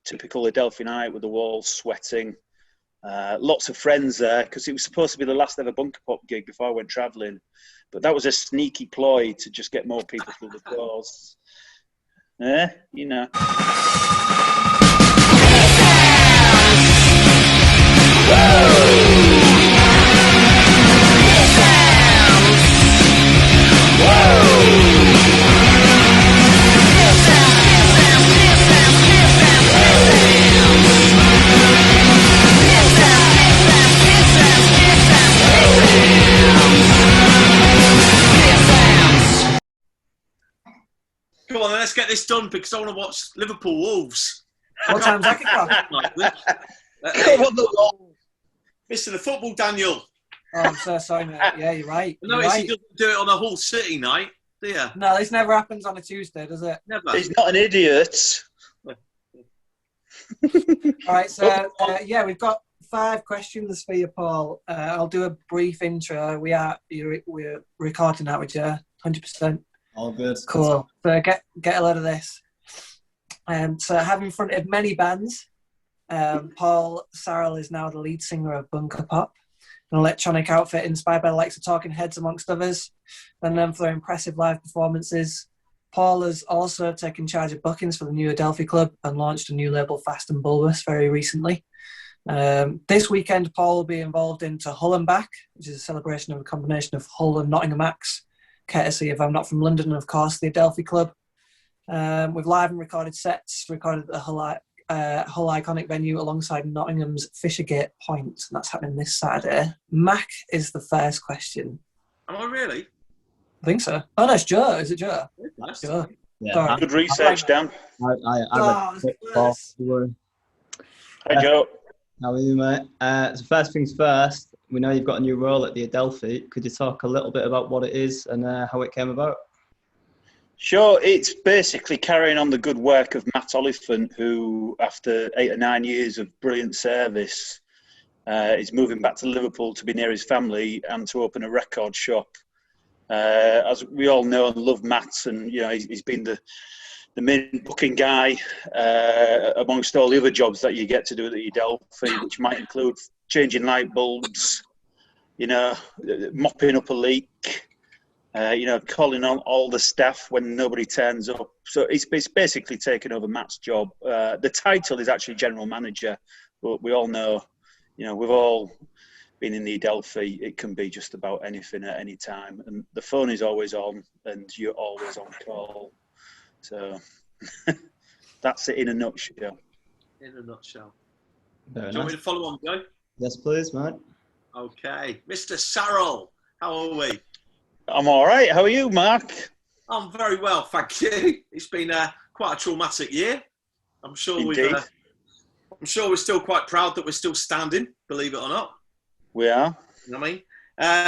typical Adelphi night with the walls sweating. Lots of friends there because it was supposed to be the last ever Bunkerpop gig before I went travelling. But that was a sneaky ploy to just get more people through the doors. You know. Come on, then, let's get this done because I want to watch Liverpool Wolves. What time's that kick off? Mr. the football, Daniel. Oh, I'm so sorry, mate. Yeah, you're right. I notice he doesn't do it on a Hull City night, do you? No, this never happens on a Tuesday, does it? Never. He's not an idiot. All right, so yeah, we've got 5 questions for you, Paul. I'll do a brief intro. We're recording that with you, 100%. All good. Cool. So get a load of this. So having fronted many bands, Paul Sarel is now the lead singer of Bunkerpop, an electronic outfit inspired by the likes of Talking Heads, amongst others, and known for their impressive live performances. Paul has also taken charge of bookings for the new Adelphi Club and launched a new label, Fast and Bulbous, very recently. This weekend, Paul will be involved into Hull and Back, which is a celebration of a combination of Hull and Nottingham acts, courtesy of I'm Not From London and, of course, the Adelphi Club. With live and recorded sets recorded at the Hull iconic venue alongside Nottingham's Fishergate Point, and that's happening this Saturday. Mac is the first question. Am I really? I think so. Oh no, it's Joe. Is it Joe? Nice. Joe. Yeah. Sorry. Good research, Dan. Hi, Joe. how are you, mate? So first things first, we know you've got a new role at the Adelphi. Could you talk a little bit about what it is and how it came about? Sure, it's basically carrying on the good work of Matt Oliphant, who, after 8 or 9 years of brilliant service, is moving back to Liverpool to be near his family and to open a record shop. As we all know and love Matt, and you know he's been the main booking guy amongst all the other jobs that you get to do at the Adelphi, which might include changing light bulbs, you know, mopping up a leak. You know, calling on all the staff when nobody turns up. So it's basically taken over Matt's job. The title is actually general manager, but we all know, you know, we've all been in the Adelphi. It can be just about anything at any time. And the phone is always on and you're always on call. So that's it in a nutshell. In a nutshell. Very Do you want me to follow on, Joe? Yes, please, mate. Okay. Mr. Sarel, how are we? I'm all right. How are you, Mark? I'm very well, thank you. It's been quite a traumatic year. I'm sure I'm sure we're still quite proud that we're still standing, believe it or not. We are. You know what I mean?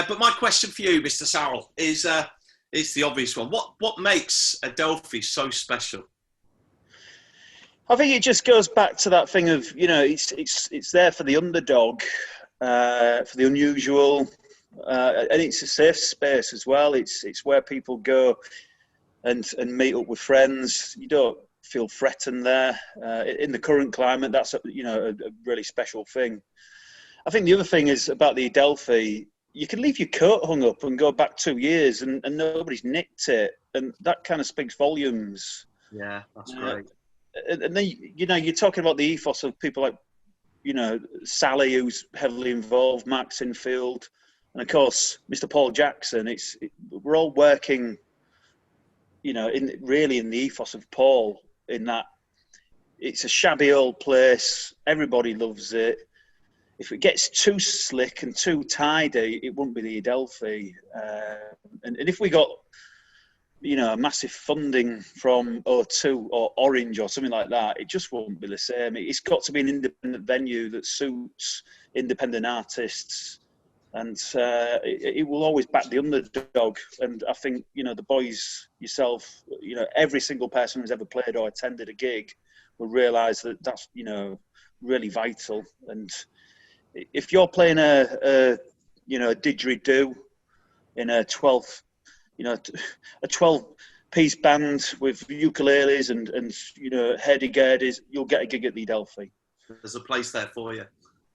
But my question for you, Mr. Sarel, is the obvious one. What makes Adelphi so special? I think it just goes back to that thing of, you know, it's there for the underdog, for the unusual. And it's a safe space as well. It's where people go and meet up with friends. You don't feel threatened there. In the current climate, that's a really special thing. I think the other thing is about the Adelphi. You can leave your coat hung up and go back 2 years, and nobody's nicked it, and that kind of speaks volumes. Yeah, that's great. And then you're talking about the ethos of people like, you know, Sally, who's heavily involved, Max Infield. And of course, Mr. Paul Jackson. We're all working, you know, in the ethos of Paul. In that, it's a shabby old place. Everybody loves it. If it gets too slick and too tidy, it wouldn't be the Adelphi. And if we got, you know, a massive funding from O2 or Orange or something like that, it just won't be the same. It's got to be an independent venue that suits independent artists. And it will always back the underdog. And I think, you know, the boys, yourself, you know, every single person who's ever played or attended a gig will realise that that's, you know, really vital. And if you're playing a didgeridoo in a 12 piece band with ukuleles and hurdy-gurdies, you'll get a gig at the Adelphi. There's a place there for you.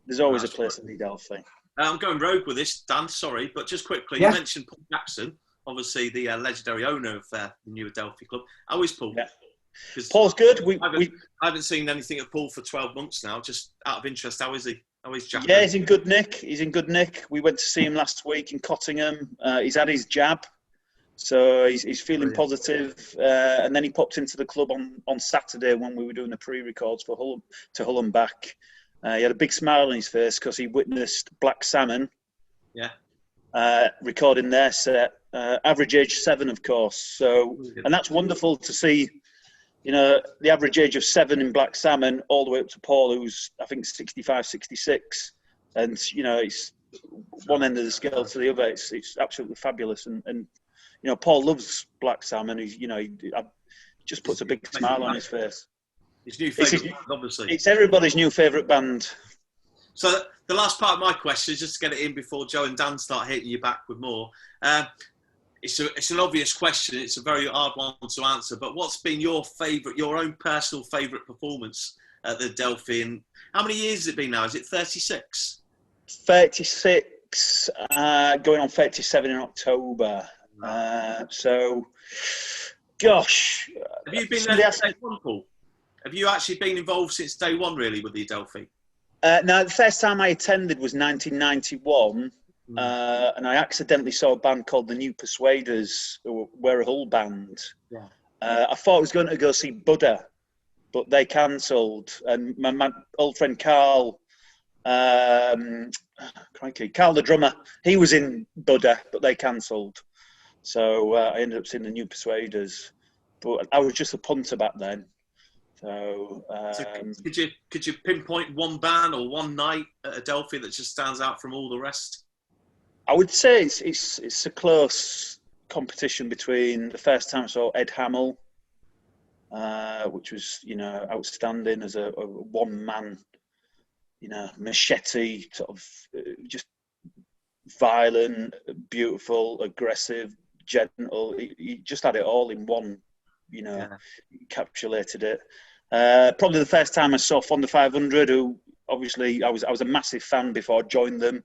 There's always a place at the Adelphi. I'm going rogue with this, Dan, sorry, but just quickly, Yeah. You mentioned Paul Jackson, obviously the legendary owner of the new Adelphi Club. How is Paul? Yeah. Paul's good. I haven't seen anything of Paul for 12 months now. Just out of interest, how is he? How is Jack? Yeah, he's in good nick. We went to see him last week in Cottingham. He's had his jab, so he's feeling positive. And then he popped into the club on Saturday when we were doing the pre-records for Hull and back. He had a big smile on his face because he witnessed Black Salmon. Yeah. Recording their set. Average age 7, of course. So, and that's wonderful to see. The average age of 7 in Black Salmon all the way up to Paul, who's, I think, 65, 66. And, it's one end of the scale to the other. It's absolutely fabulous. And Paul loves Black Salmon. He just puts a big smile on his face. His new favourite, obviously. It's everybody's new favourite band. So the last part of my question is just to get it in before Joe and Dan start hitting you back with more. It's an obvious question. It's a very hard one to answer. But what's been your own personal favourite performance at the Adelphi? And how many years has it been now? Is it 36? 36, going on 37 in October. So, gosh. Have you been there since day one, Paul? Have you actually been involved since day one, really, with the Adelphi? No, the first time I attended was 1991. And I accidentally saw a band called the New Persuaders, who were a Hull band. Yeah. I thought I was going to go see Buddha, but they cancelled. And my old friend Carl, Carl the drummer, he was in Buddha, but they cancelled. So I ended up seeing the New Persuaders. But I was just a punter back then. So could you pinpoint one band or one night at Adelphi that just stands out from all the rest? I would say it's a close competition between the first time I saw Ed Hamill, which was outstanding as a one man, machete sort of just violent, beautiful, aggressive, gentle. He just had it all in one, encapsulated it. Probably the first time I saw Fonda 500, who obviously I was a massive fan before I joined them.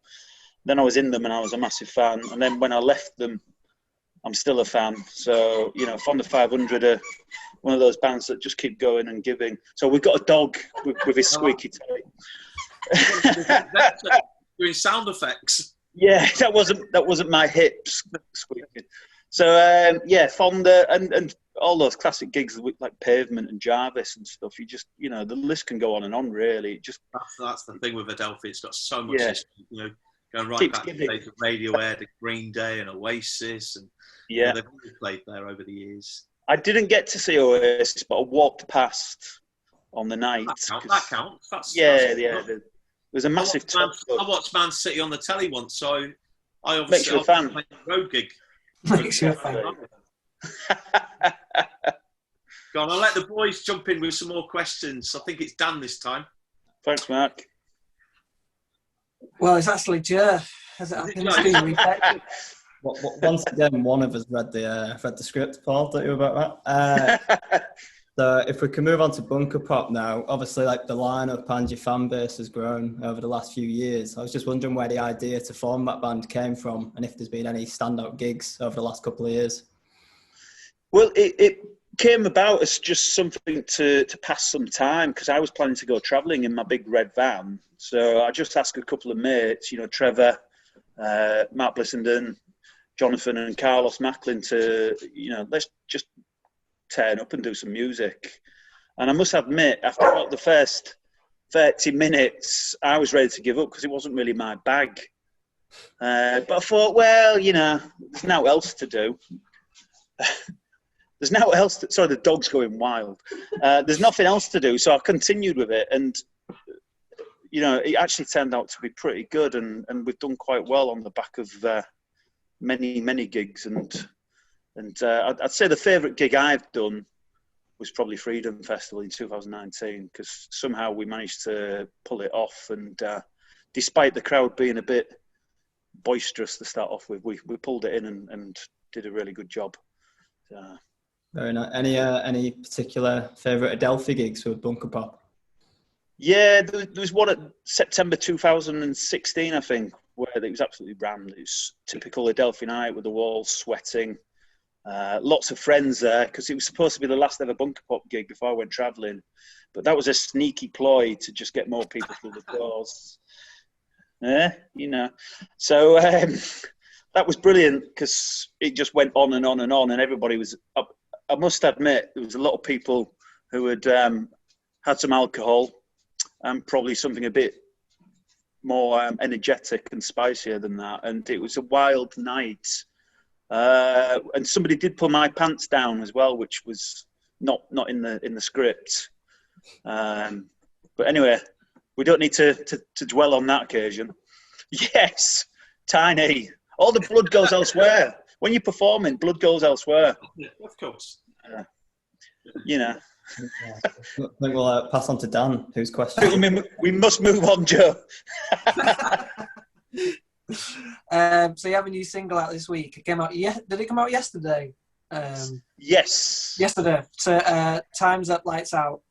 Then I was in them and I was a massive fan. And then when I left them, I'm still a fan. So, Fonda 500 are one of those bands that just keep going and giving. So we've got a dog with his squeaky tail. Doing sound effects. Yeah, that wasn't my hips squeaking. So, Fonda and all those classic gigs with like Pavement and Jarvis and stuff. You just, the list can go on and on, really. That's the thing with Adelphi. It's got so much history, going right back to the Radiohead, to Green Day and Oasis. And they've always played there over the years. I didn't get to see Oasis, but I walked past on the night. That counts. There was a massive I watched Man City on the telly once, so I obviously makes you a fan. Played a road gig. Makes you a fan. Go on, I'll let the boys jump in with some more questions. I think it's Dan this time. Thanks, Mark. Well, it's actually Joe, as it happens. Once again, one of us read the script, Paul. Don't you about that? So if we can move on to Bunkerpop now, obviously like the lineup and your fan base has grown over the last few years. I was just wondering where the idea to form that band came from and if there's been any standout gigs over the last couple of years. Well, it came about as just something to pass some time because I was planning to go travelling in my big red van. So I just asked a couple of mates, Trevor, Mark Blissenden, Jonathan and Carlos Macklin to, let's just turn up and do some music. And I must admit, after about the first 30 minutes, I was ready to give up because it wasn't really my bag. But I thought, well, there's now else to do. There's now else to, sorry, the dog's going wild. There's nothing else to do. So I continued with it. And, it actually turned out to be pretty good. And we've done quite well on the back of many, many gigs. And I'd say the favourite gig I've done was probably Freedom Festival in 2019 because somehow we managed to pull it off. And despite the crowd being a bit boisterous to start off with, we pulled it in and did a really good job. Very nice. Any particular favourite Adelphi gigs with Bunkerpop? Yeah, there was one at September 2016, I think, where it was absolutely rammed. It was typical Adelphi night with the walls sweating. Lots of friends there because it was supposed to be the last ever Bunkerpop gig before I went travelling. But that was a sneaky ploy to just get more people through the doors. You know. So that was brilliant because it just went on and on and on, and everybody was up. I must admit, there was a lot of people who had had some alcohol and probably something a bit more energetic and spicier than that. And it was a wild night. And somebody did pull my pants down as well, which was not in the script. But anyway, we don't need to dwell on that occasion. Yes, Tiny. All the blood goes elsewhere. When you're performing, blood goes elsewhere. Yeah, of course. You know. I think we'll pass on to Dan, whose question. We must move on, Joe. So you have a new single out this week. It came out. Did it come out yesterday? Yes. Yesterday. So Time's Up, Lights Out.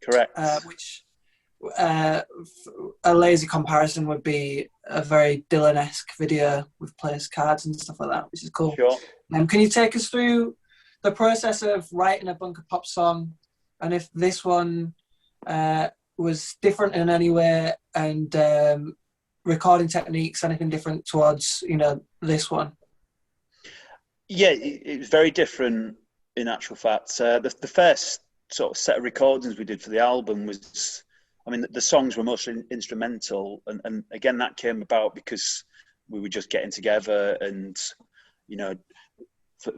Correct. Which a lazy comparison would be a very Dylan-esque video with players' cards and stuff like that, which is cool. Sure. Can you take us through the process of writing a Bunkerpop song, and if this one was different in any way, and recording techniques, anything different towards this one? Yeah, it was very different in actual fact. The first sort of set of recordings we did for the album was, the songs were mostly instrumental, and again that came about because we were just getting together and,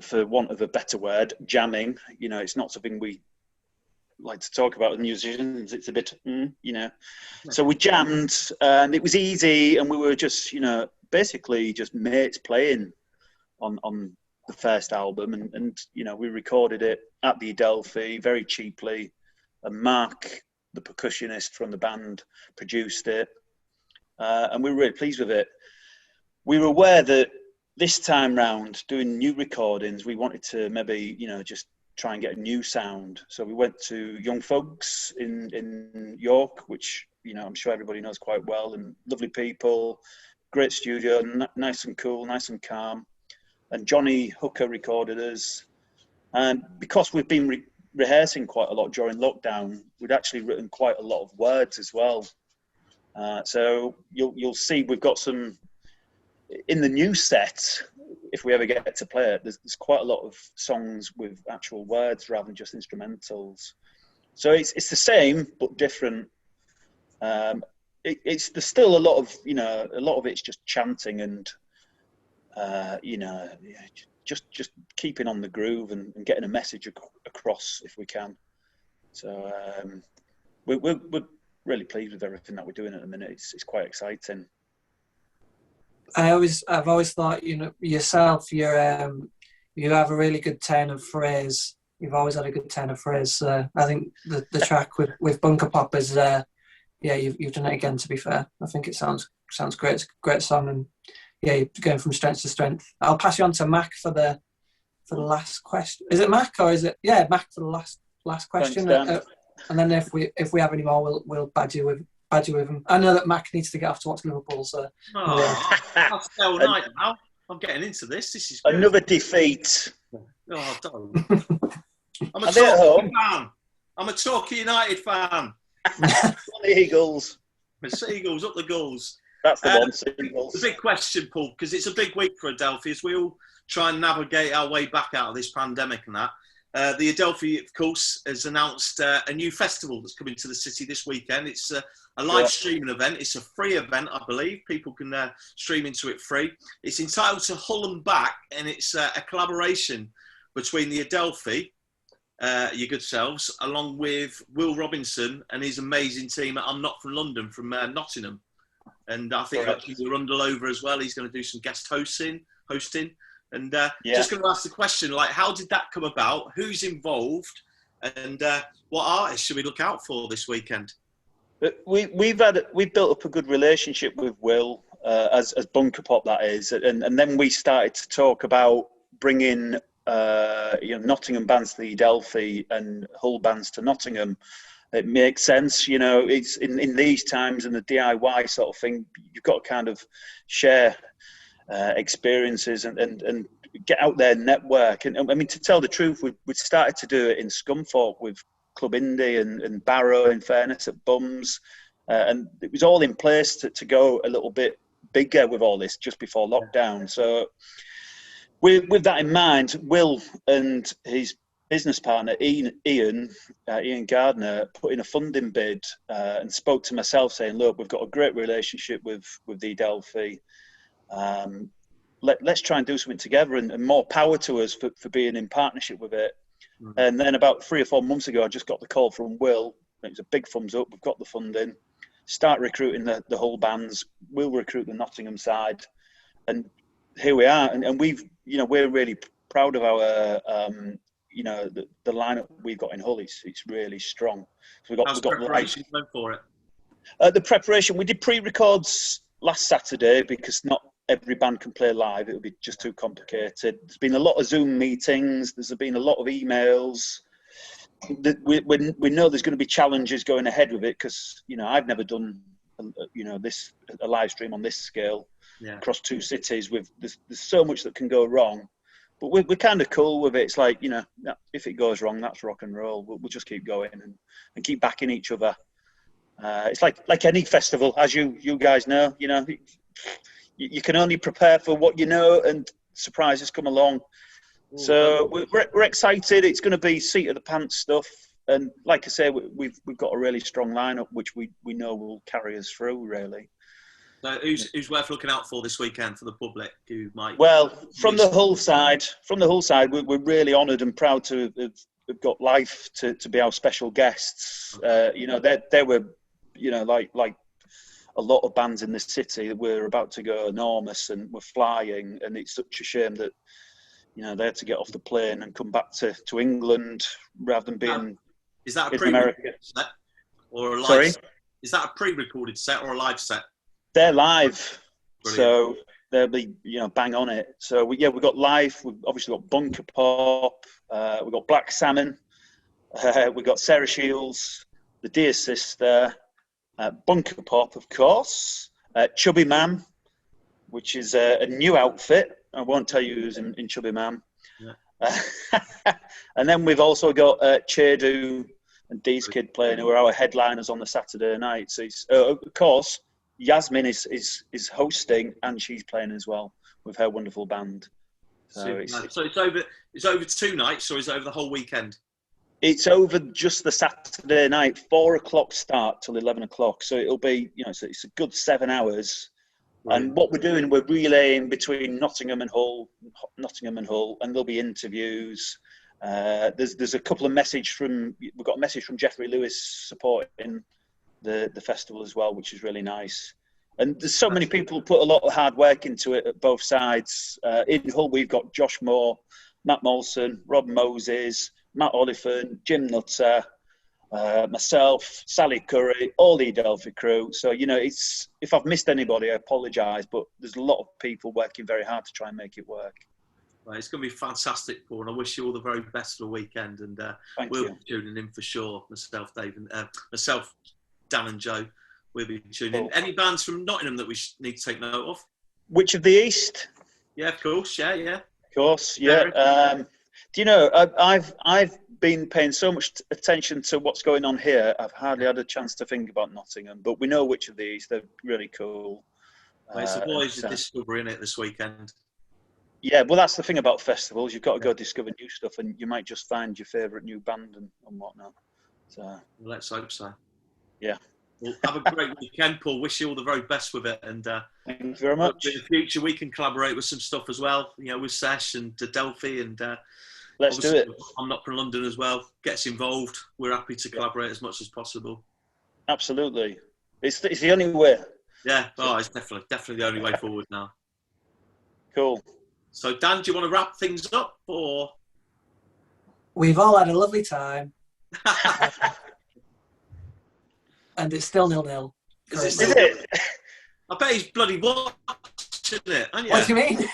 for want of a better word, jamming. It's not something we like to talk about with musicians. It's a bit, So we jammed, and it was easy, and we were just, basically just mates playing on the first album, and we recorded it at the Adelphi very cheaply, and Mark, the percussionist from the band, produced it, and we were really pleased with it. We were aware that this time round, doing new recordings, we wanted to maybe, just try and get a new sound. So we went to Young Folks in York, which, I'm sure everybody knows quite well, and lovely people, great studio, nice and cool, nice and calm. And Johnny Hooker recorded us. And because we've been rehearsing quite a lot during lockdown, we'd actually written quite a lot of words as well. So you'll see we've got some in the new set. If we ever get to play it, there's quite a lot of songs with actual words rather than just instrumentals. So it's the same but different. There's still a lot of it's just chanting and just keeping on the groove and getting a message across if we can. So we're really pleased with everything that we're doing at the minute. It's quite exciting. I've always thought, yourself, you have a really good turn of phrase. You've always had a good turn of phrase. So I think the track with Bunkerpop is, you've done it again. To be fair, I think it sounds great. It's a great song, and you're going from strength to strength. I'll pass you on to Mac for the last question. Is it Mac or is it Mac for the last question? Thanks, and then if we have any more, we'll badge you with him. I know that Mac needs to get off to watch Liverpool, so. I'll stay all night now. I'm getting into this. This is good. Another defeat. Oh, don't. I'm a Torquay fan. I'm a Torquay United fan. The Eagles. It's Eagles, up the goals. That's the one, Eagles. The big question, Paul, because it's a big week for Adelphi as we all try and navigate our way back out of this pandemic and that. The Adelphi, of course, has announced a new festival that's coming to the city this weekend. It's a live streaming event. It's a free event, I believe. People can stream into it free. It's entitled to Hull and Back, and it's a collaboration between the Adelphi, your good selves, along with Will Robinson and his amazing team at I'm Not From London from Nottingham. And I think actually Rundle over as well. He's going to do some guest hosting. And just going to ask the question, how did that come about? Who's involved? And what artists should we look out for this weekend? We've built up a good relationship with Will as Bunkerpop, that is, and then we started to talk about bringing Nottingham bands to the Adelphi and Hull bands to Nottingham. It makes sense, it's in these times and the DIY sort of thing, you've got to kind of share experiences and get out there and network. And I mean, to tell the truth, we started to do it in Scunthorpe with Club Indie and Barrow, in fairness, at Bums. And it was all in place to go a little bit bigger with all this just before lockdown. So with that in mind, Will and his business partner, Ian Gardner, put in a funding bid and spoke to myself saying, look, we've got a great relationship with the Adelphi. Let's try and do something together, and more power to us for being in partnership with it. Mm-hmm. And then about 3 or 4 months ago, I just got the call from Will. It was a big thumbs up. We've got the funding. Start recruiting the whole bands. We'll recruit the Nottingham side. And here we are. And we're really proud of our, the lineup we've got in Hull. It's really strong. So How's preparation going for it? The preparation, we did pre-records last Saturday because not every band can play live. It would be just too complicated. There's been a lot of Zoom meetings. There's been a lot of emails. We know there's going to be challenges going ahead with it because, I've never done, a live stream on this scale across 2 cities. There's so much that can go wrong. But we're kind of cool with it. It's like, if it goes wrong, that's rock and roll. We'll just keep going and keep backing each other. It's like any festival, as you guys know. You can only prepare for what you know, and surprises come along. Ooh, so we're excited. It's going to be seat of the pants stuff, and like I say, we've got a really strong lineup, which we know will carry us through. Really. So who's worth looking out for this weekend for the public who might? Well, from the Hull side, we're really honoured and proud to have got Life to be our special guests. They were, like a lot of bands in the city that were about to go enormous and were flying, and it's such a shame that they had to get off the plane and come back to England rather than being. Is that a pre-recorded set or a live? Sorry? Set? Is that a pre-recorded set or a live set? They're live. Brilliant. So they'll be bang on it. So we've got Live. We've obviously got Bunkerpop. We've got Black Salmon. We've got Sarah Shields, the Dear Sister. Bunkerpop, of course, Chubby Mam, which is a new outfit. I won't tell you who's in Chubby Mam. Yeah. And then we've also got Chedu and Dee's Kid playing, who are our headliners on the Saturday night. So of course, Yasmin is hosting, and she's playing as well with her wonderful band. So it's over 2 nights, or is it over the whole weekend? It's over just the Saturday night, 4 o'clock start till 11 o'clock. So it'll be, it's a good 7 hours. Right. And what we're doing, we're relaying between Nottingham and Hull, and there'll be interviews. There's a couple of we've got a message from Jeffrey Lewis supporting the festival as well, which is really nice. And there's so many people who put a lot of hard work into it at both sides. In Hull, we've got Josh Moore, Matt Molson, Rob Moses, Matt Oliphant, Jim Nutter, myself, Sally Curry, all the Adelphi crew. So, if I've missed anybody, I apologise, but there's a lot of people working very hard to try and make it work. Well, it's going to be fantastic, Paul, and I wish you all the very best for the weekend. And we'll be tuning in for sure. Myself, Dave, and myself, Dan and Joe, we'll be tuning in. Any bands from Nottingham that we need to take note of? Witch of the East? Yeah, of course. Yeah. Of course, yeah. Do you know, I've been paying so much attention to what's going on here, I've hardly had a chance to think about Nottingham, but we know which of these, they're really cool. Well, it's the Voyage of Discovery, in it, this weekend. Yeah, well, that's the thing about festivals. You've got to go discover new stuff, and you might just find your favourite new band and whatnot. So, well, let's hope so. Yeah. Well, have a great weekend, Paul. Wish you all the very best with it. And thank you very much. In the future, we can collaborate with some stuff as well, with Sesh and Adelphi. And let's do it. I'm not from London as well. Gets involved. We're happy to collaborate as much as possible. Absolutely. It's the only way. Yeah, it's definitely the only way forward now. Cool. So, Dan, do you want to wrap things up, or? We've all had a lovely time. And it's still 0-0. Is it? I bet he's bloody watching it, aren't you? What do you mean?